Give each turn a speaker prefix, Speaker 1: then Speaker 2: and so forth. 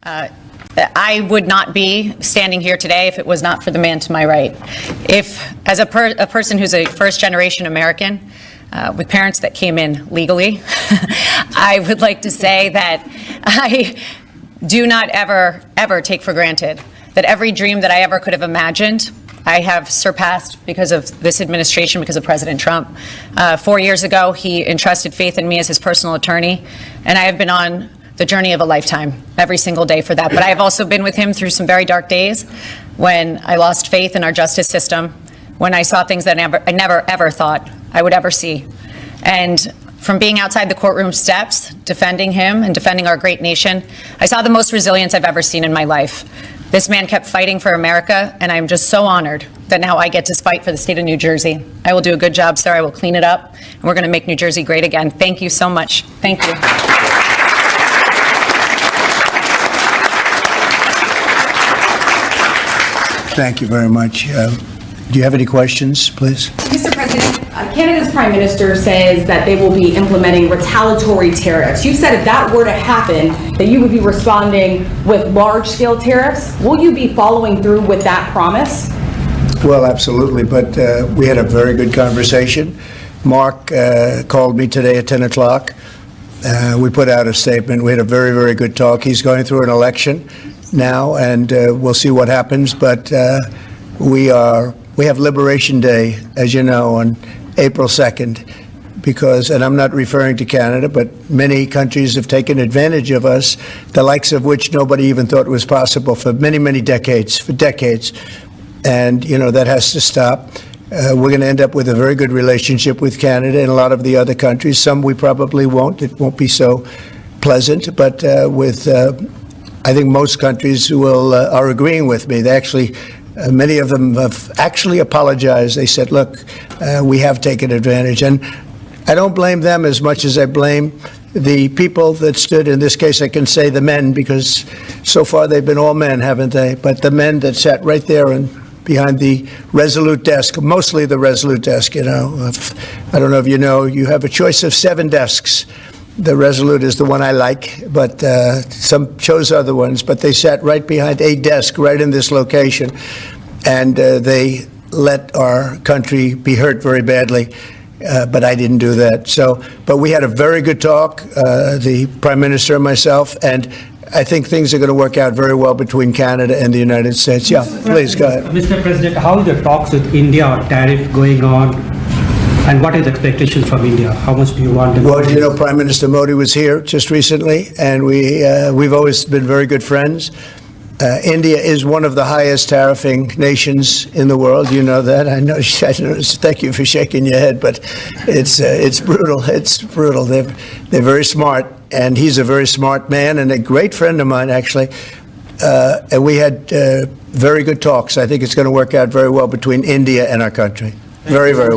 Speaker 1: I would not be standing here today if it was not for the man to my right. If, as a person who's a first-generation American with parents that came in legally, I would like to say that I do not ever take for granted that every dream that I ever could have imagined, I have surpassed because of this administration, because of President Trump. 4 years ago, he entrusted faith in me as his personal attorney, and I have been on the journey of a lifetime every single day for that. But I have also been with him through some very dark days when I lost faith in our justice system, when I saw things that I never ever thought I would ever see. And from being outside the courtroom steps, defending him and defending our great nation, I saw the most resilience I've ever seen in my life. This man kept fighting for America, and I'm just so honored that now I get to fight for the state of New Jersey. I will do a good job, sir. I will clean it up, and we're going to make New Jersey great again. Thank you so much. Thank you.
Speaker 2: Thank you very much. Do you have any questions, please?
Speaker 3: Mr. President, Canada's Prime Minister says that they will be implementing retaliatory tariffs. You said if that were to happen, that you would be responding with large-scale tariffs. Will you be following through with that promise?
Speaker 2: Well, absolutely, but we had a very good conversation. Mark called me today at 10 o'clock. We put out a statement. We had a very, very good talk. He's going through an election now, and we'll see what happens, but we have Liberation Day, as you know, on April 2nd, because, and I'm not referring to Canada, but many countries have taken advantage of us, the likes of which nobody even thought was possible for many, many decades, and, you know, that has to stop. We're going to end up with a very good relationship with Canada and a lot of the other countries. Some we probably won't. It won't be so pleasant, but I think most countries are agreeing with me. They actually, many of them have actually apologized. They said, look, we have taken advantage. And I don't blame them as much as I blame the people that stood, in this case I can say the men, because so far they've been all men, haven't they? But the men that sat right there and behind the Resolute desk, mostly the Resolute desk, you know. I don't know if you know, you have a choice of 7 desks. The Resolute is the one I like, but some chose other ones. But they sat right behind a desk right in this location, and they let our country be hurt very badly. But I didn't do that. So, but we had a very good talk, the Prime Minister and myself, and I think things are going to work out very well between Canada and the United States. Yeah, please go ahead.
Speaker 4: Mr. President, how are the talks with India on tariff going on? And what is the expectation from India? How much do you want?
Speaker 2: Well, you know, Prime Minister Modi was here just recently, and we've always been very good friends. India is one of the highest tariffing nations in the world. You know that. I know. Thank you for shaking your head, but it's brutal. It's brutal. They're very smart, and he's a very smart man and a great friend of mine, actually. And we had very good talks. I think it's going to work out very well between India and our country. Very, very well.